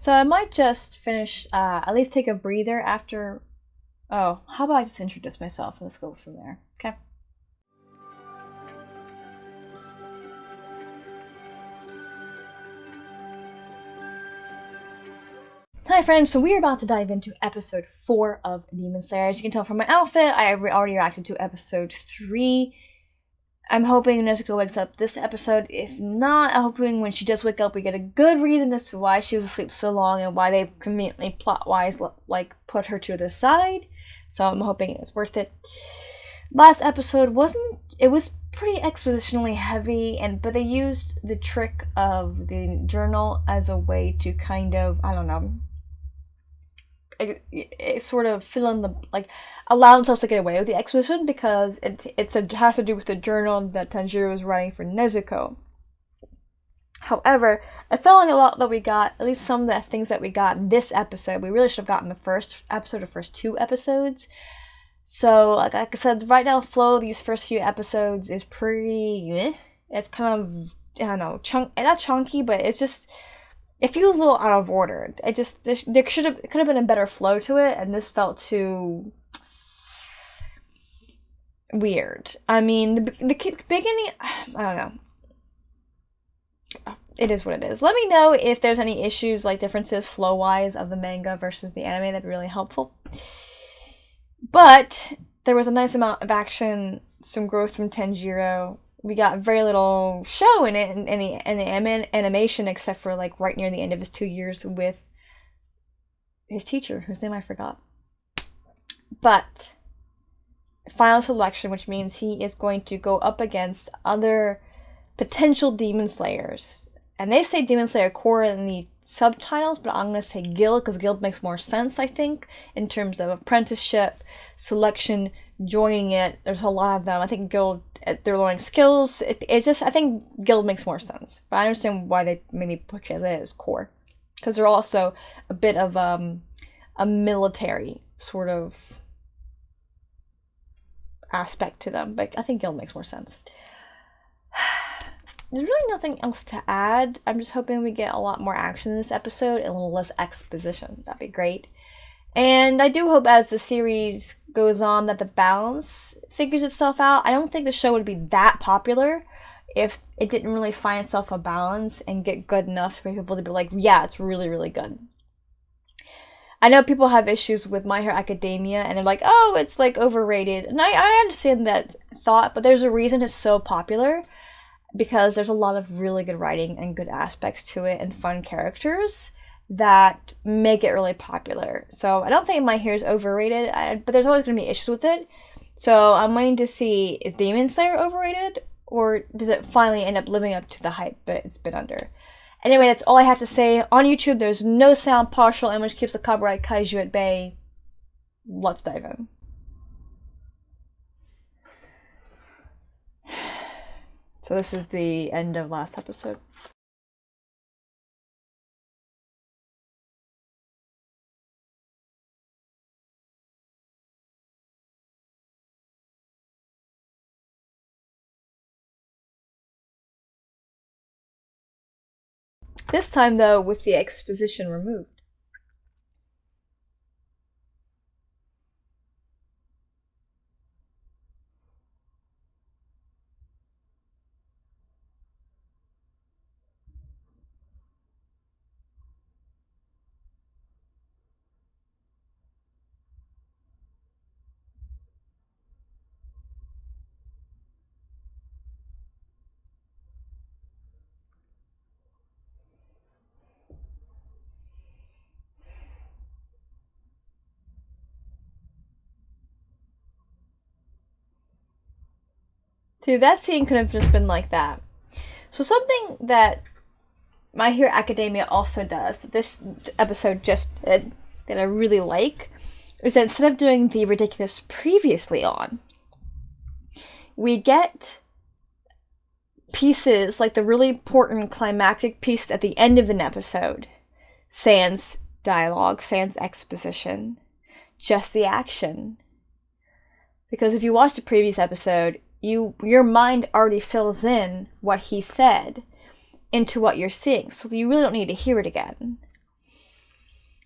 So I might just finish, at least take a breather after. Oh, how about I just introduce myself and let's go from there. Okay. Hi friends, so we are about to dive into episode 4 of Demon Slayer. As you can tell from my outfit, I already reacted to episode 3. I'm hoping Nezuko wakes up this episode. If not, I'm hoping when she does wake up, we get a good reason as to why she was asleep so long and why they conveniently plot-wise put her to the side. So I'm hoping it's worth it. Last episode was pretty expositionally heavy, but they used the trick of the journal as a way to kind of, I don't know, it sort of fill in allow themselves to get away with the exposition because it has to do with the journal that Tanjiro was writing for Nezuko. However, I felt like a lot that we got, at least some of the things that we got in this episode, we really should have gotten the first episode or first 2 episodes. So, like I said, right now, flow these first few episodes is pretty. It's kind of, I don't know, not chunky, but it's just. It feels a little out of order. There could have been a better flow to it, and this felt too weird. I mean, the beginning, I don't know. It is what it is. Let me know if there's any issues, like differences flow-wise of the manga versus the anime. That'd be really helpful. But there was a nice amount of action, some growth from Tanjiro. We got very little show in it in the animation, except for like right near the end of his 2 years with his teacher, whose name I forgot. But final selection, which means he is going to go up against other potential Demon Slayers. And they say Demon Slayer Core in the subtitles, but I'm going to say Guild because Guild makes more sense, I think, in terms of apprenticeship, selection, joining it. There's a lot of them. I think Guild, they're learning skills. I think Guild makes more sense. But I understand why they maybe put it as Core. Because they're also a bit of a military sort of aspect to them. But I think Guild makes more sense. There's really nothing else to add. I'm just hoping we get a lot more action in this episode and a little less exposition. That'd be great. And I do hope as the series goes on that the balance figures itself out. I don't think the show would be that popular if it didn't really find itself a balance and get good enough for people to be like, yeah, it's really, really good. I know people have issues with My Hero Academia and they're like, oh, it's like overrated. And I understand that thought, but there's a reason it's so popular. Because there's a lot of really good writing and good aspects to it and fun characters that make it really popular. So I don't think My Hero is overrated, but there's always going to be issues with it. So I'm waiting to see, is Demon Slayer overrated? Or does it finally end up living up to the hype that it's been under? Anyway, that's all I have to say. On YouTube, there's no sound, partial image keeps the copyright kaiju at bay. Let's dive in. So this is the end of last episode. This time, though, with the exposition removed. Dude, that scene could have just been like that. So something that My Hero Academia also does, that this episode just did, that I really like, is that instead of doing the ridiculous previously on, we get pieces, like the really important climactic piece at the end of an episode, sans dialogue, sans exposition, just the action. Because if you watch the previous episode, your mind already fills in what he said into what you're seeing, so you really don't need to hear it again.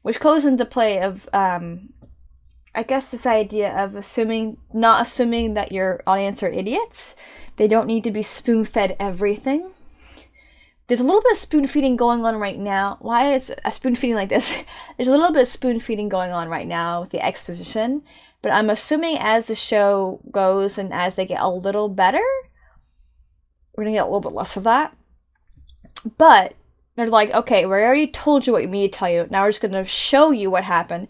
which goes into play of I guess this idea of not assuming that your audience are idiots. They don't need to be spoon-fed everything. There's a little bit of spoon-feeding going on right now. Why is a spoon-feeding like this? There's a little bit of spoon-feeding going on right now with the exposition, but I'm assuming as the show goes and as they get a little better, we're gonna get a little bit less of that. But they're like, okay, we already told you what we need to tell you. Now we're just gonna show you what happened,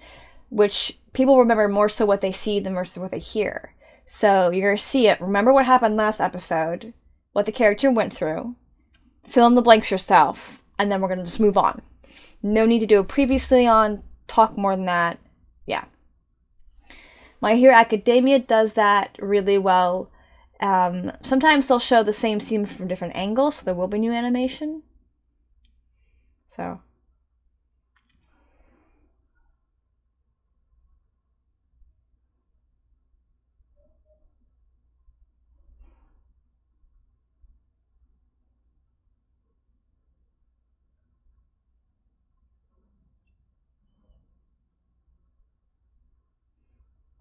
which people remember more so what they see than versus what they hear. So you're gonna see it. Remember what happened last episode, what the character went through. Fill in the blanks yourself, and then we're gonna just move on. No need to do a previously on, talk more than that. Yeah. My Hero Academia does that really well. Sometimes they'll show the same scene from different angles, so there will be new animation. So.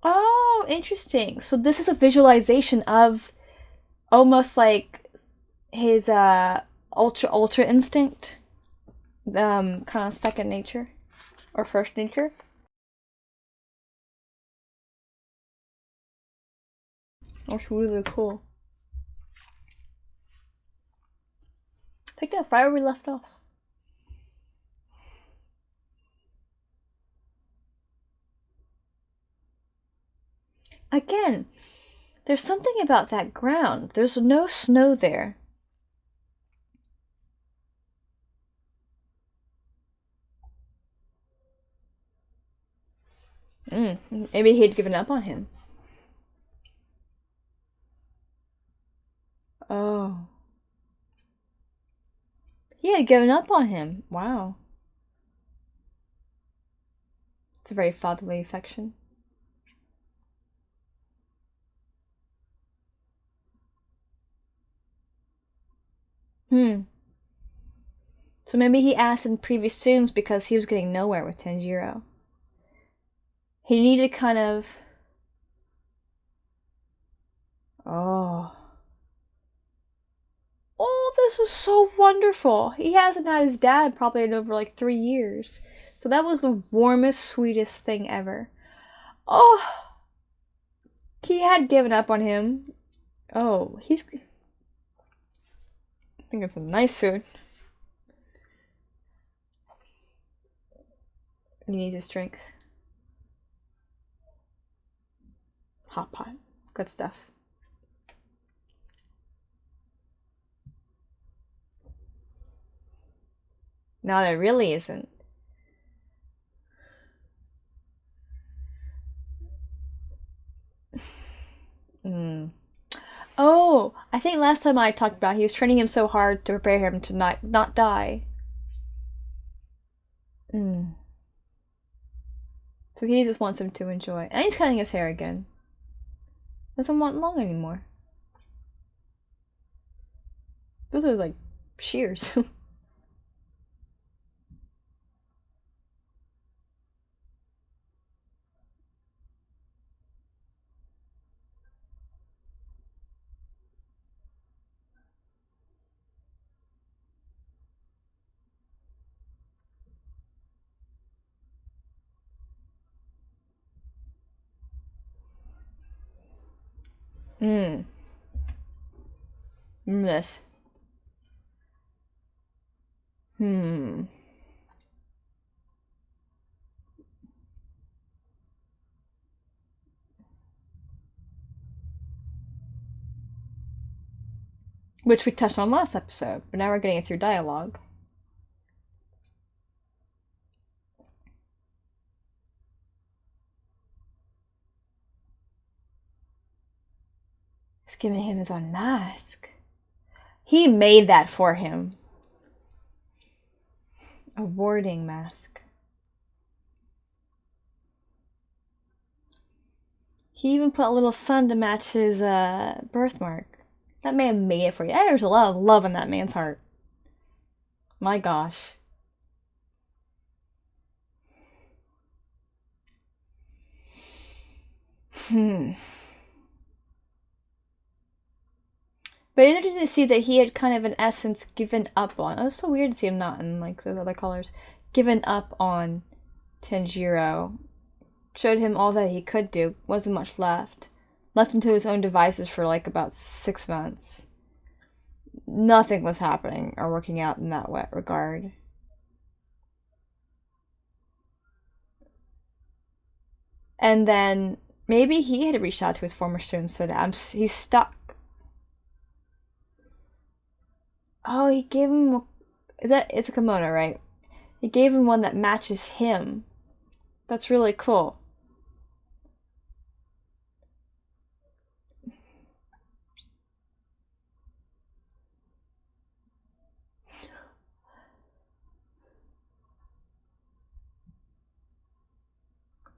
Oh, interesting. So this is a visualization of almost like his ultra instinct, kind of second nature or first nature. That's really cool. Pick up right where we left off. Again, there's something about that ground. There's no snow there. Maybe he'd given up on him. Oh. He had given up on him. Wow. It's a very fatherly affection. So maybe he asked in previous students because he was getting nowhere with Tanjiro. He needed kind of... Oh. Oh, this is so wonderful. He hasn't had his dad probably in over like 3 years. So that was the warmest, sweetest thing ever. Oh. He had given up on him. Oh, he's... I think it's some nice food. He needs his strength. Hot pot. Good stuff. No, there really isn't. Oh, I think last time I talked about he was training him so hard to prepare him to not die. So he just wants him to enjoy. And he's cutting his hair again. Doesn't want long anymore. Those are like shears. This. Which we touched on last episode, but now we're getting it through dialogue. He's giving him his own mask. He made that for him. A warding mask. He even put a little sun to match his birthmark. That man made it for you. There's a lot of love in that man's heart. My gosh. Hmm. But it's interesting to see that he had kind of, in essence, given up on. Oh, it's so weird to see him not in like those other colors. Given up on Tanjiro. Showed him all that he could do. Wasn't much left. Left him to his own devices for like about 6 months. Nothing was happening or working out in that regard. And then maybe he had reached out to his former students so that he's stuck. Oh, he gave him it's a kimono, right? He gave him one that matches him. That's really cool.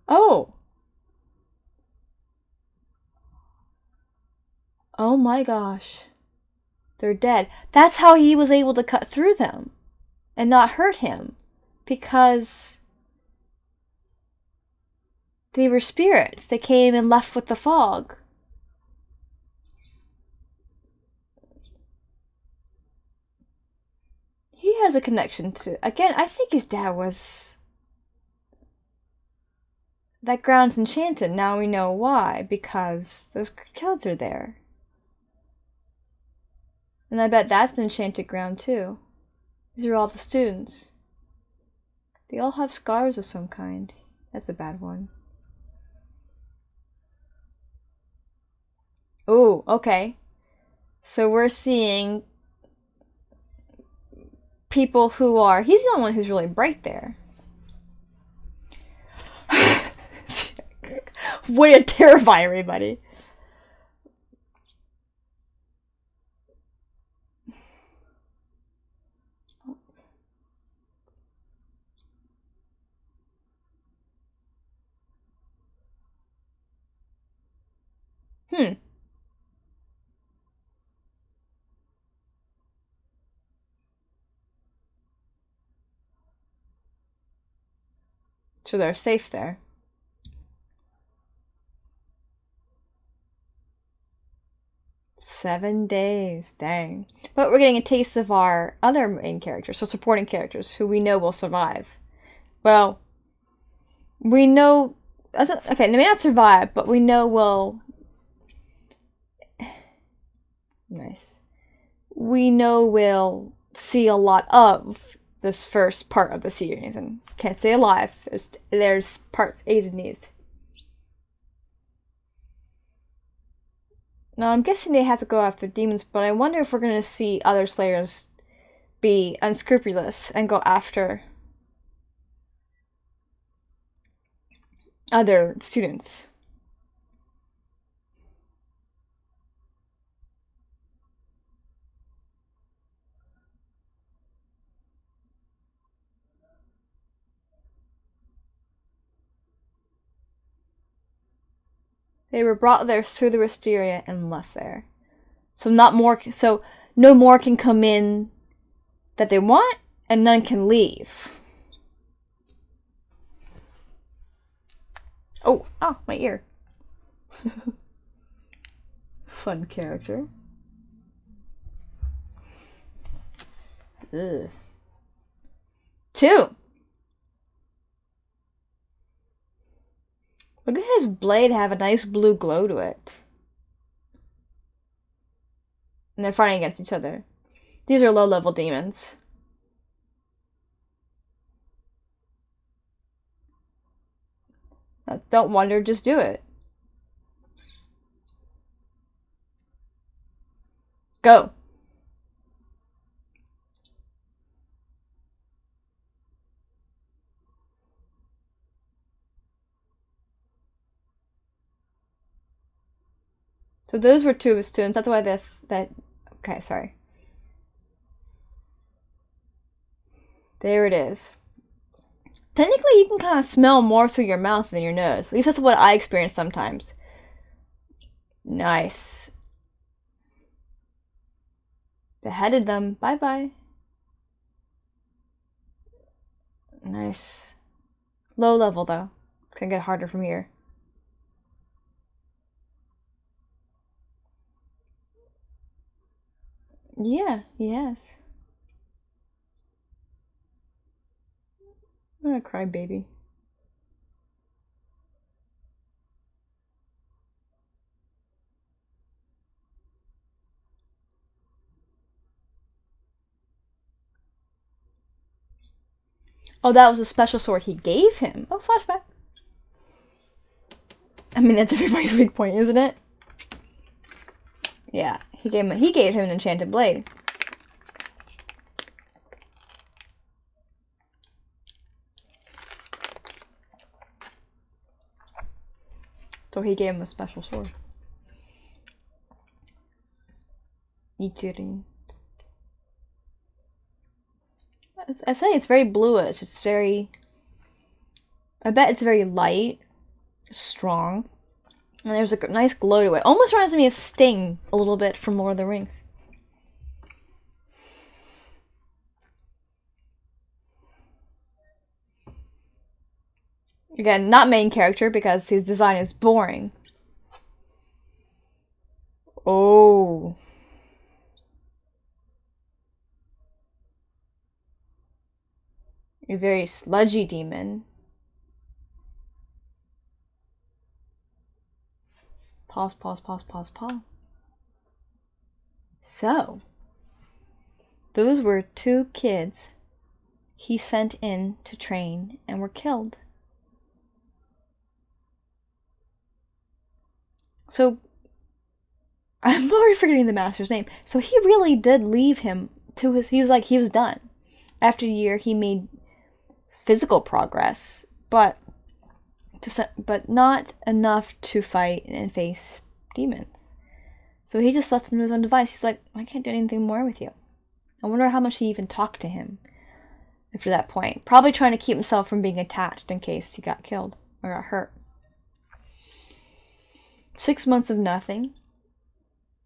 Oh. Oh my gosh. They're dead. That's how he was able to cut through them and not hurt him. Because they were spirits. They came and left with the fog. He has a connection to... Again, I think his dad was... That ground's enchanted. Now we know why. Because those kids are there. And I bet that's an enchanted ground too. These are all the students. They all have scars of some kind. That's a bad one. Oh, okay. So we're seeing people who are... He's the only one who's really bright there. Way to terrify everybody. Hmm. So they're safe there. Seven days, dang. But we're getting a taste of our other main characters, so supporting characters, who we know will survive. Well, we know... Okay, they may not survive, but we know will... Nice. We know we'll see a lot of this first part of the series, and can't stay alive. There's parts A's and E's. Now, I'm guessing they have to go after demons, but I wonder if we're going to see other Slayers be unscrupulous and go after other students. They were brought there through the wisteria and left there. So no more can come in that they want, and none can leave. Oh, my ear. Fun character. Ugh. 2. Look at his blade have a nice blue glow to it. And they're fighting against each other. These are low-level demons. Don't wonder, just do it. Go. So those were 2 of his students. That's why that... Okay, sorry. There it is. Technically, you can kind of smell more through your mouth than your nose. At least that's what I experience sometimes. Nice. Beheaded them. Bye-bye. Nice. Low level, though. It's gonna get harder from here. Yeah, he has. I'm gonna cry, baby. Oh, that was a special sword he gave him. Oh, flashback. I mean, that's everybody's weak point, isn't it? Yeah, he gave him an enchanted blade. So he gave him a special sword. Ichirin. I say it's very bluish. It's very. I bet it's very light, strong, and there's a nice glow to it. Almost reminds me of Sting a little bit from Lord of the Rings. Again, not main character because his design is boring. Oh. A very sludgy demon. Pause, pause, pause, pause, pause. So, those were 2 kids he sent in to train and were killed. So, I'm already forgetting the master's name. So he really did leave him to his. He was done. After a year, he made physical progress, but not enough to fight and face demons. So he just left him to his own device. He's like, I can't do anything more with you. I wonder how much he even talked to him after that point. Probably trying to keep himself from being attached in case he got killed or got hurt. 6 months of nothing.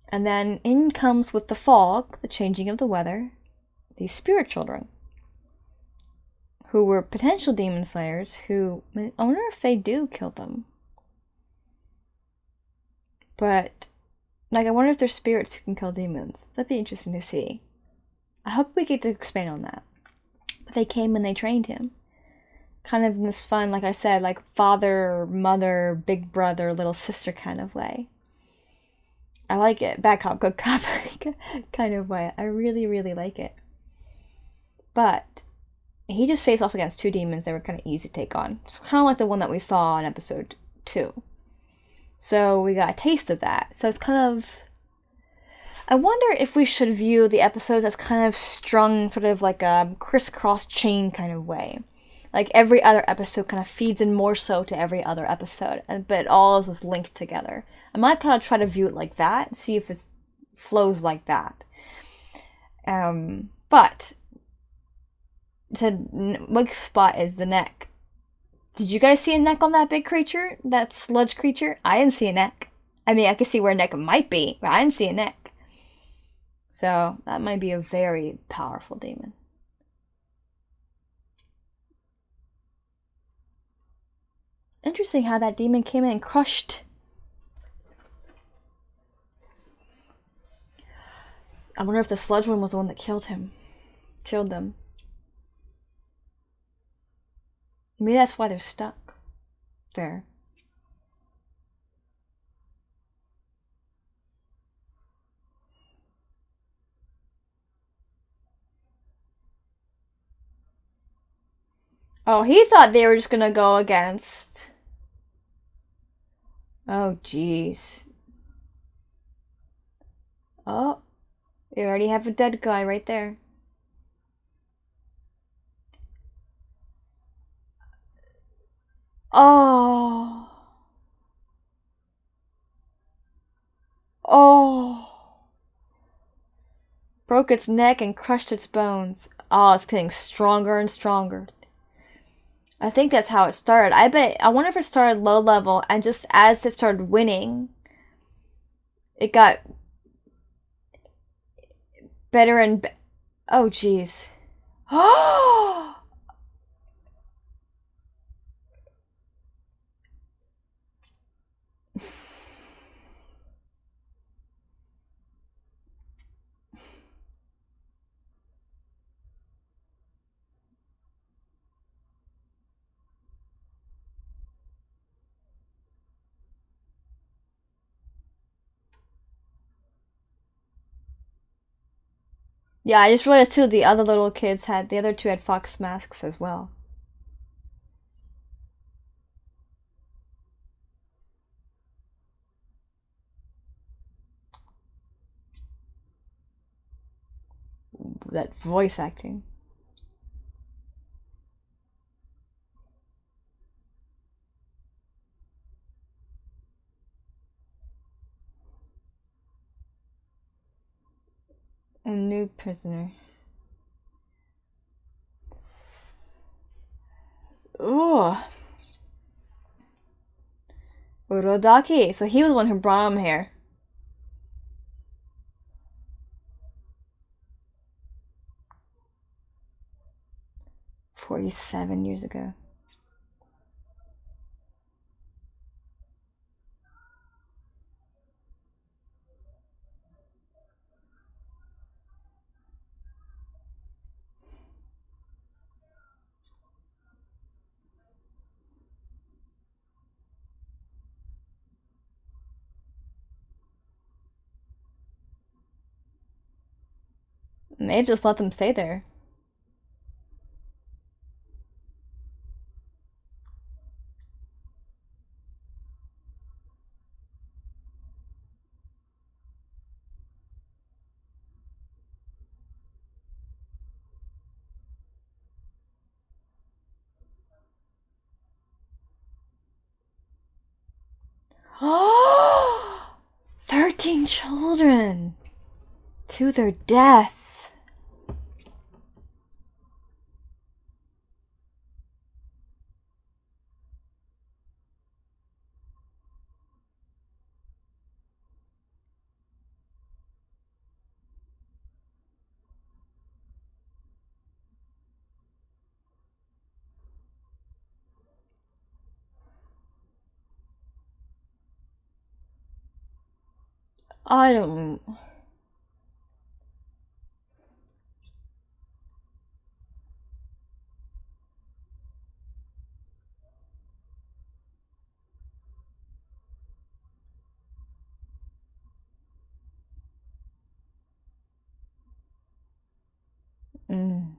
And then in comes with the fog, the changing of the weather, these spirit children, who were potential demon slayers, who, I wonder if they do kill them. But, I wonder if they're spirits who can kill demons. That'd be interesting to see. I hope we get to expand on that. But they came and they trained him. Kind of in this fun, like I said, like father, mother, big brother, little sister kind of way. I like it. Bad cop, good cop kind of way. I really, really like it. But he just faced off against 2 demons that were kind of easy to take on. It's kind of like the one that we saw in episode 2. So we got a taste of that. So it's kind of... I wonder if we should view the episodes as kind of strung sort of like a crisscross chain kind of way. Like every other episode kind of feeds in more so to every other episode, but it all is linked together. I might kind of try to view it like that, see if it flows like that. But the weak spot is the neck. Did you guys see a neck on that big creature? That sludge creature? I didn't see a neck. I mean, I could see where a neck might be, but I didn't see a neck. So that might be a very powerful demon. Interesting how that demon came in and crushed. I wonder if the sludge one was the one that killed them. Maybe that's why they're stuck there. Oh, he thought they were just gonna go against... Oh, jeez. Oh, you already have a dead guy right there. Oh. Oh. Broke its neck and crushed its bones. Oh, it's getting stronger and stronger. I think that's how it started. I wonder if it started low level and just as it started winning, it got better and oh jeez. Oh. Yeah, I just realized too the other little kids had the other two had fox masks as well. That voice acting. A new prisoner. Ooh. Urodaki. So he was the one who brought him here. 47 years ago. Maybe just let them stay there. Oh! 13 children! To their death. I don't. Mm.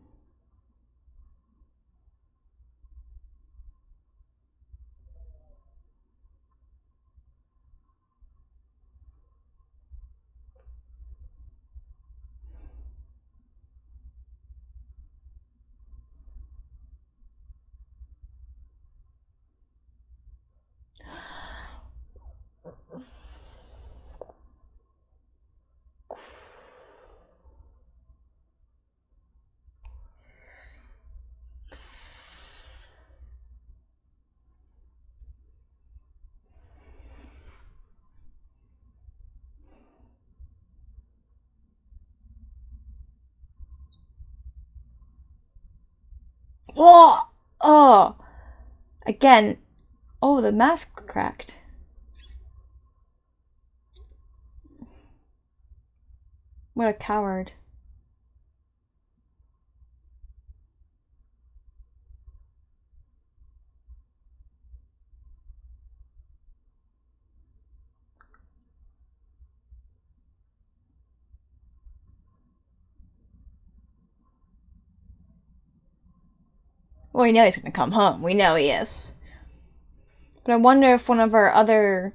Whoa! Oh! Again. Oh, the mask cracked. What a coward. Well, we know he's gonna come home. We know he is. But I wonder if one of our other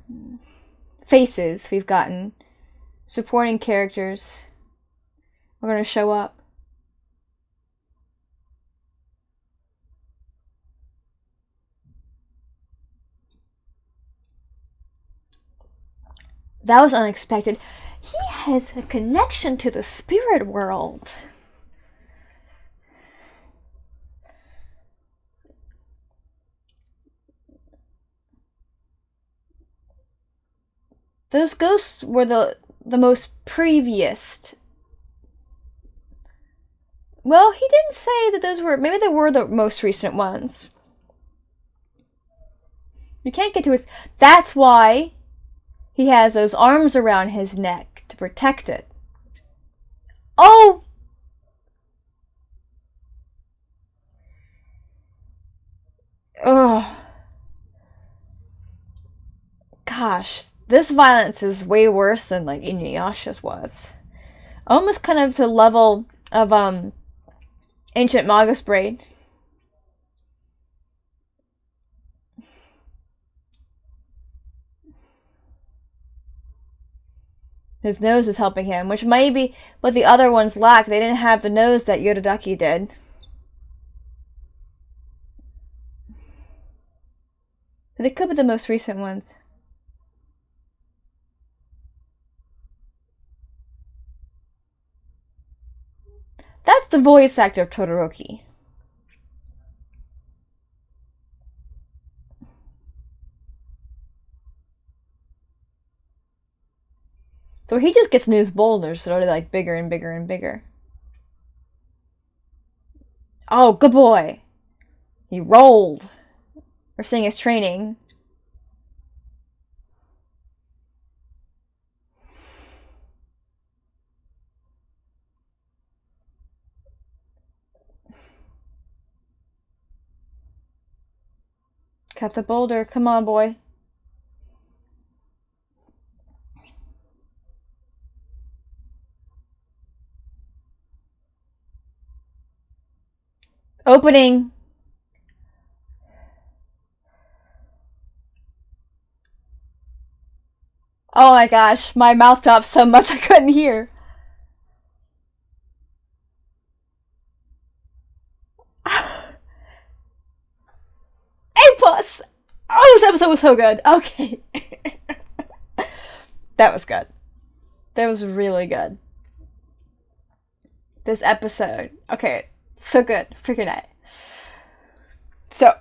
faces we've gotten, supporting characters, are gonna show up. That was unexpected. He has a connection to the spirit world. Those ghosts were the most previous. Well, he didn't say that those were. Maybe they were the most recent ones. You can't get to his. That's why he has those arms around his neck to protect it. Oh! Ugh. Gosh, this violence is way worse than like Inuyasha's was. Almost kind of to level of ancient Magus braid. His nose is helping him, which might be what the other ones lack. They didn't have the nose that Yodadaki did. But they could be the most recent ones. That's the voice actor of Todoroki. So he just gets news boulders that are like bigger and bigger and bigger. Oh, good boy. He rolled. We're seeing his training. Cut the boulder. Come on, boy. Opening. Oh my gosh, my mouth dropped so much I couldn't hear. A plus. Oh, this episode was so good. Okay. That was good. That was really good. This episode. Okay, so good. Freaking A. So,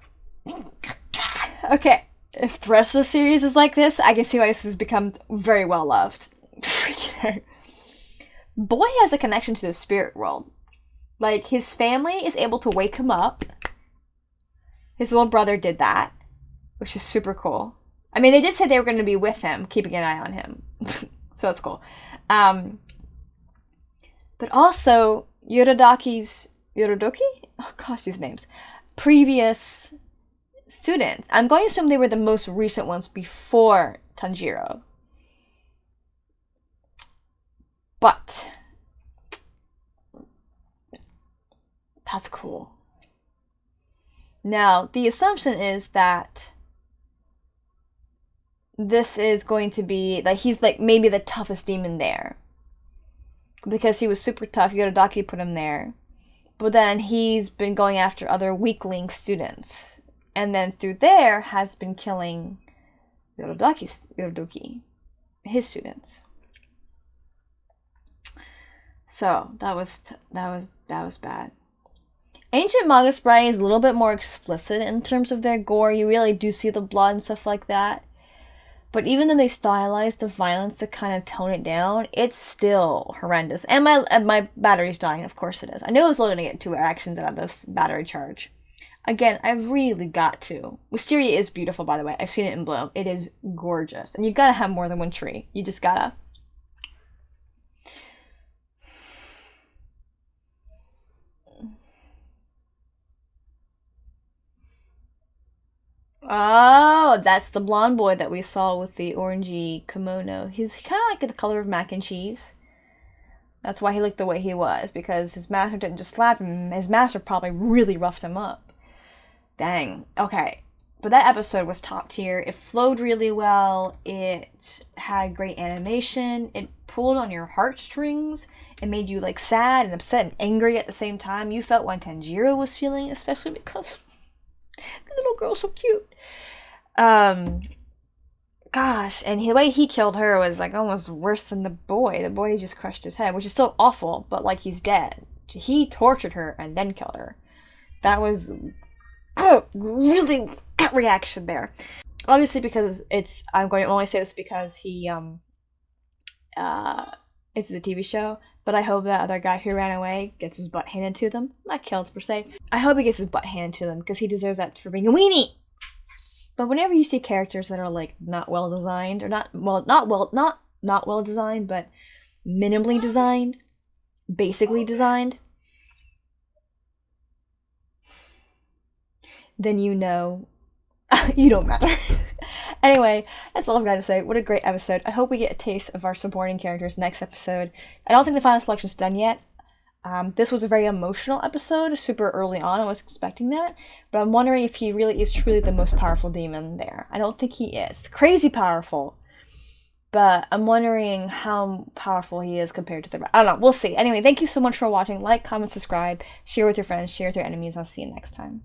okay. If the rest of the series is like this, I can see why this has become very well loved. Freaking A. Boy has a connection to the spirit world. Like, his family is able to wake him up. His little brother did that, which is super cool. I mean, they did say they were going to be with him, keeping an eye on him. So that's cool. But also, Yorodoki? Oh gosh, these names. Previous students. I'm going to assume they were the most recent ones before Tanjiro. But that's cool. Now, the assumption is that this is going to be, like, he's, like, maybe the toughest demon there. Because he was super tough, Yodadaki put him there. But then he's been going after other weakling students. And then through there has been killing Yorodoki, his students. So, that was bad. Ancient Magus Bride is a little bit more explicit in terms of their gore. You really do see the blood and stuff like that. But even though they stylized the violence to kind of tone it down, it's still horrendous. And my battery's dying, of course it is. I knew I was only going to get 2 actions out of this battery charge. Again, I've really got to. Wisteria is beautiful, by the way. I've seen it in bloom. It is gorgeous. And you gotta have more than one tree. You just gotta. Oh, that's the blonde boy that we saw with the orangey kimono. He's kind of like the color of mac and cheese. That's why he looked the way he was, because his master didn't just slap him. His master probably really roughed him up. Dang. Okay. But that episode was top tier. It flowed really well. It had great animation. It pulled on your heartstrings. It made you, like, sad and upset and angry at the same time. You felt what Tanjiro was feeling, especially because the little girl's so cute. Gosh, and the way he killed her was, like, almost worse than the boy. The boy just crushed his head, which is still awful, but, like, he's dead. He tortured her and then killed her. That was really gut reaction there. Obviously, because I'm going to only say this because it's a TV show, but I hope that other guy who ran away gets his butt handed to them. Not killed, per se. I hope he gets his butt handed to them, because he deserves that for being a weenie! But whenever you see characters that are, like, not well designed, or not well designed, but minimally designed, basically designed, then you know you don't matter. Anyway, that's all I've got to say. What a great episode. I hope we get a taste of our supporting characters next episode. I don't think the final selection's done yet. This was a very emotional episode, super early on. I was expecting that, but I'm wondering if he really is truly the most powerful demon there. I don't think he is. Crazy powerful, but I'm wondering how powerful he is compared to the rest. I don't know. We'll see. Anyway, thank you so much for watching. Like, comment, subscribe, share with your friends, share with your enemies. I'll see you next time.